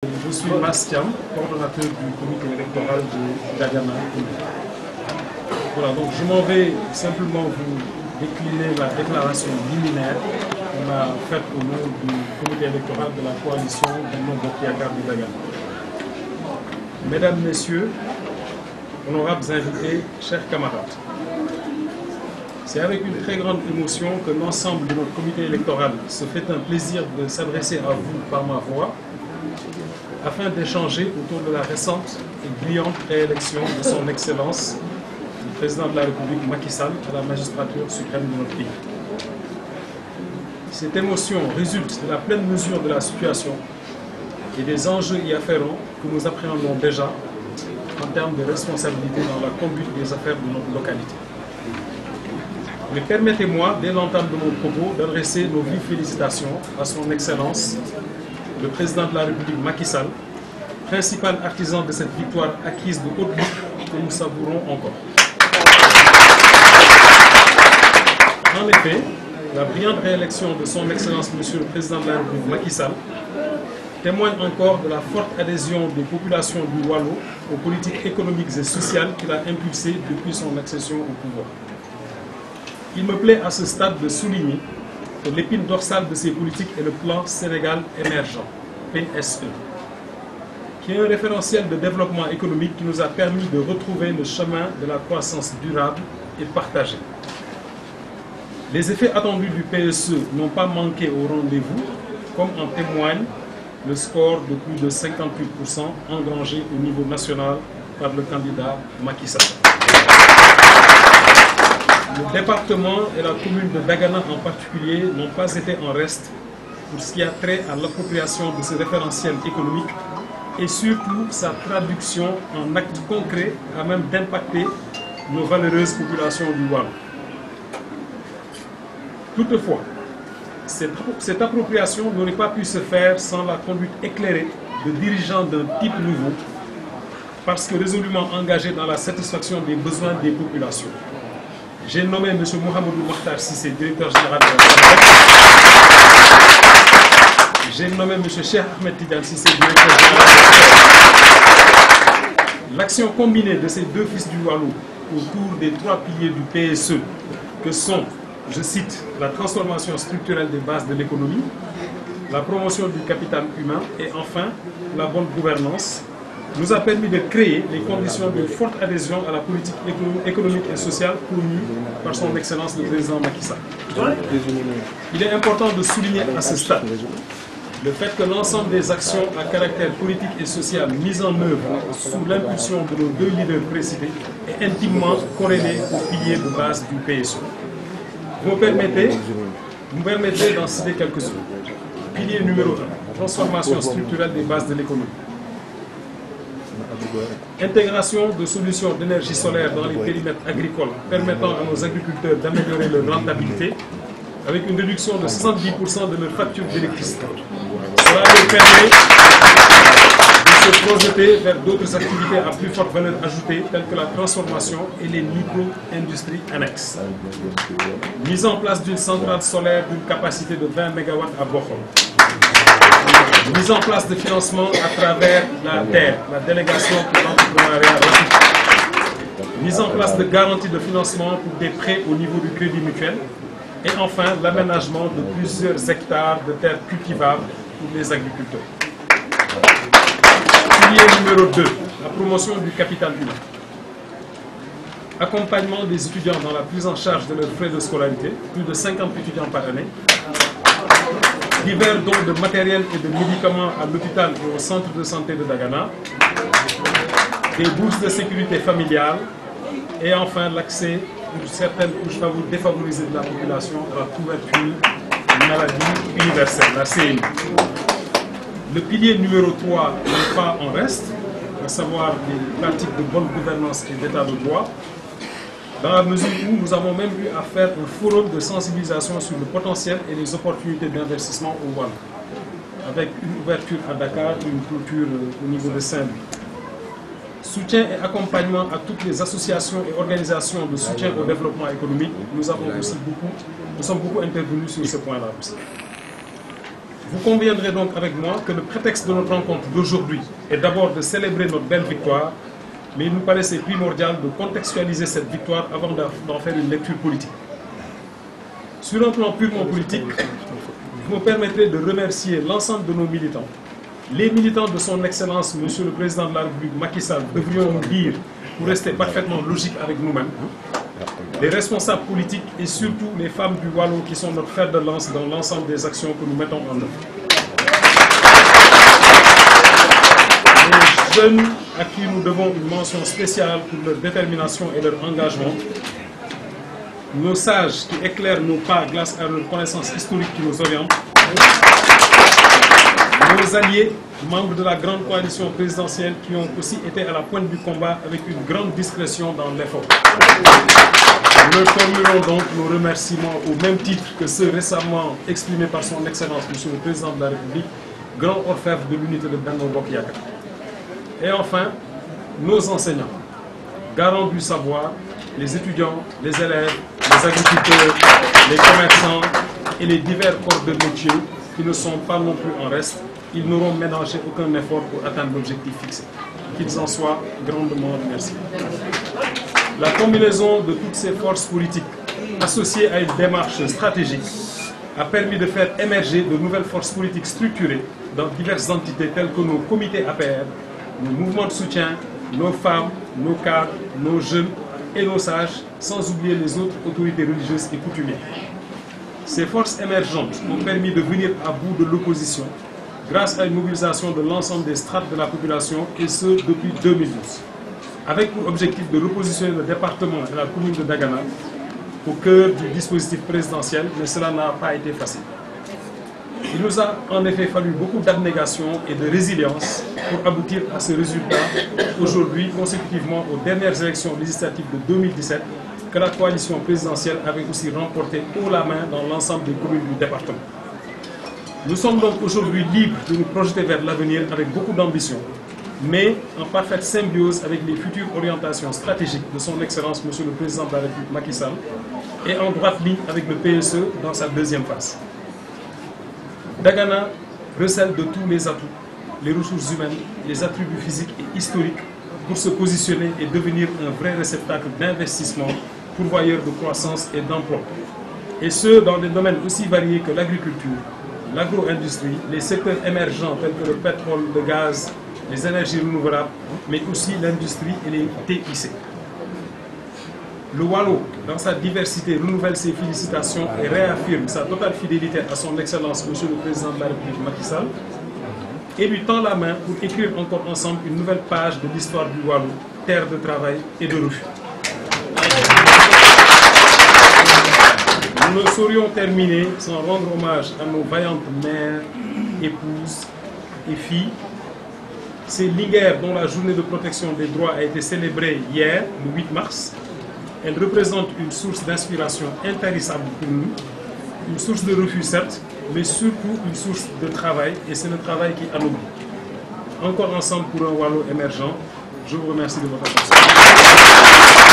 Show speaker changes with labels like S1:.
S1: Je suis Mastiam, coordonnateur du comité électoral de Dagana. Voilà, donc je m'en vais simplement vous décliner la déclaration liminaire qu'on a faite au nom du comité électoral de la coalition Benno Bokk Yakaar de Dagana. Mesdames, Messieurs, honorables invités, chers camarades, c'est avec une très grande émotion que l'ensemble de notre comité électoral se fait un plaisir de s'adresser à vous par ma voix afin d'échanger autour de la récente et brillante réélection de son Excellence, le Président de la République Macky Sall, à la magistrature suprême de notre pays. Cette émotion résulte de la pleine mesure de la situation et des enjeux y afférents que nous appréhendons déjà en termes de responsabilité dans la conduite des affaires de notre localité. Mais permettez-moi, dès l'entame de mon propos, d'adresser nos vives félicitations à son Excellence, le Président de la République Macky Sall, principal artisan de cette victoire acquise de haute lutte que nous savourons encore. En effet, la brillante réélection de son Excellence Monsieur le Président de la République Macky Sall témoigne encore de la forte adhésion des populations du Waalo aux politiques économiques et sociales qu'il a impulsées depuis son accession au pouvoir. Il me plaît à ce stade de souligner que l'épine dorsale de ces politiques est le plan Sénégal émergent, PSE, qui est un référentiel de développement économique qui nous a permis de retrouver le chemin de la croissance durable et partagée. Les effets attendus du PSE n'ont pas manqué au rendez-vous, comme en témoigne le score de plus de 58% engrangé au niveau national par le candidat Macky Sall. Le département et la commune de Dagana en particulier n'ont pas été en reste pour ce qui a trait à l'appropriation de ce référentiel économique et surtout sa traduction en actes concrets à même d'impacter nos valeureuses populations du Waalo. Toutefois, cette appropriation n'aurait pas pu se faire sans la conduite éclairée de dirigeants d'un type nouveau, parce que résolument engagés dans la satisfaction des besoins des populations. J'ai nommé M. Mohamedou Mokhtar Cissé, directeur général de la SONAGED. J'ai nommé M. Cheikh Ahmed Tidiane Cissé, directeur général de l'action combinée de ces deux fils du Waalo autour des trois piliers du PSE, que sont, je cite, la transformation structurelle des bases de l'économie, la promotion du capital humain et enfin la bonne gouvernance, nous a permis de créer les conditions d'une forte adhésion à la politique économique et sociale connue par son Excellence le Président Macky Sall. Il est important de souligner à ce stade le fait que l'ensemble des actions à caractère politique et social mises en œuvre sous l'impulsion de nos deux leaders précités est intimement corrélé aux piliers de base du PSE. Vous me permettez d'en citer quelques-uns. Pilier numéro 1, transformation structurelle des bases de l'économie. Intégration de solutions d'énergie solaire dans les périmètres agricoles permettant à nos agriculteurs d'améliorer leur rentabilité avec une réduction de 70% de leur facture d'électricité. Cela leur permet de se projeter vers d'autres activités à plus forte valeur ajoutée telles que la transformation et les micro-industries annexes. Mise en place d'une centrale solaire d'une capacité de 20 MW à Bokhol. Mise en place de financement à travers la DER, la délégation pour l'entrepreneuriat rapide. Mise en place de garanties de financement pour des prêts au niveau du crédit mutuel. Et enfin, l'aménagement de plusieurs hectares de terres cultivables pour les agriculteurs. Pilier numéro 2, la promotion du capital humain. Accompagnement des étudiants dans la prise en charge de leurs frais de scolarité, plus de 50 étudiants par année. Divers dons de matériel et de médicaments à l'hôpital et au centre de santé de Dagana, des bourses de sécurité familiale et enfin l'accès pour certaines couches défavorisées de la population à la couverture maladie universelle, la CMU. Le pilier numéro 3 n'est pas en reste, à savoir les pratiques de bonne gouvernance et d'état de droit, dans la mesure où nous avons même eu à faire un forum de sensibilisation sur le potentiel et les opportunités d'investissement au Waalo, avec une ouverture à Dakar et une clôture au niveau de Saint-Louis. Soutien et accompagnement à toutes les associations et organisations de soutien au développement économique, nous sommes beaucoup intervenus sur ce point-là aussi. Vous conviendrez donc avec moi que le prétexte de notre rencontre d'aujourd'hui est d'abord de célébrer notre belle victoire, mais il nous paraissait primordial de contextualiser cette victoire avant d'en faire une lecture politique. Sur un plan purement politique, vous me permettrez de remercier l'ensemble de nos militants. Les militants de son Excellence, Monsieur le Président de la République, Macky Sall, devrions nous dire, pour rester parfaitement logique avec nous-mêmes, les responsables politiques et surtout les femmes du Waalo qui sont notre fer de lance dans l'ensemble des actions que nous mettons en œuvre. Les jeunes à qui nous devons une mention spéciale pour leur détermination et leur engagement, nos sages qui éclairent nos pas grâce à leur connaissance historique qui nous oriente, nos alliés, membres de la grande coalition présidentielle qui ont aussi été à la pointe du combat avec une grande discrétion dans l'effort. Nous formulons donc nos remerciements au même titre que ceux récemment exprimés par son Excellence, Monsieur le Président de la République, grand orfèvre de l'unité de Benno Bokk Yakaar. Et enfin, nos enseignants, garants du savoir, les étudiants, les élèves, les agriculteurs, les commerçants et les divers corps de métier qui ne sont pas non plus en reste, ils n'auront ménagé aucun effort pour atteindre l'objectif fixé. Qu'ils en soient grandement remerciés. La combinaison de toutes ces forces politiques, associées à une démarche stratégique, a permis de faire émerger de nouvelles forces politiques structurées dans diverses entités telles que nos comités APR, nos mouvements de soutien, nos femmes, nos cadres, nos jeunes et nos sages, sans oublier les autres autorités religieuses et coutumières. Ces forces émergentes ont permis de venir à bout de l'opposition grâce à une mobilisation de l'ensemble des strates de la population, et ce depuis 2012. Avec pour objectif de repositionner le département et la commune de Dagana au cœur du dispositif présidentiel, mais cela n'a pas été facile. Il nous a en effet fallu beaucoup d'abnégation et de résilience pour aboutir à ce résultat aujourd'hui, consécutivement aux dernières élections législatives de 2017, que la coalition présidentielle avait aussi remporté haut la main dans l'ensemble des communes du département. Nous sommes donc aujourd'hui libres de nous projeter vers l'avenir avec beaucoup d'ambition, mais en parfaite symbiose avec les futures orientations stratégiques de son Excellence, Monsieur le Président de la République Macky Sall, et en droite ligne avec le PSE dans sa deuxième phase. Dagana recèle de tous les atouts, les ressources humaines, les attributs physiques et historiques pour se positionner et devenir un vrai réceptacle d'investissement, pourvoyeur de croissance et d'emploi. Et ce, dans des domaines aussi variés que l'agriculture, l'agro-industrie, les secteurs émergents tels que le pétrole, le gaz, les énergies renouvelables, mais aussi l'industrie et les TIC. Le Waalo, dans sa diversité, renouvelle ses félicitations et réaffirme sa totale fidélité à son Excellence, Monsieur le Président de la République Macky Sall, et lui tend la main pour écrire encore ensemble une nouvelle page de l'histoire du Waalo, terre de travail et de refus. Nous ne saurions terminer sans rendre hommage à nos vaillantes mères, épouses et filles. C'est Linguère dont la journée de protection des droits a été célébrée hier, le 8 mars. Elle représente une source d'inspiration intarissable pour nous, une source de refus certes, mais surtout une source de travail, et c'est le travail qui anoblit. Encore ensemble pour un Waalo émergent, je vous remercie de votre attention.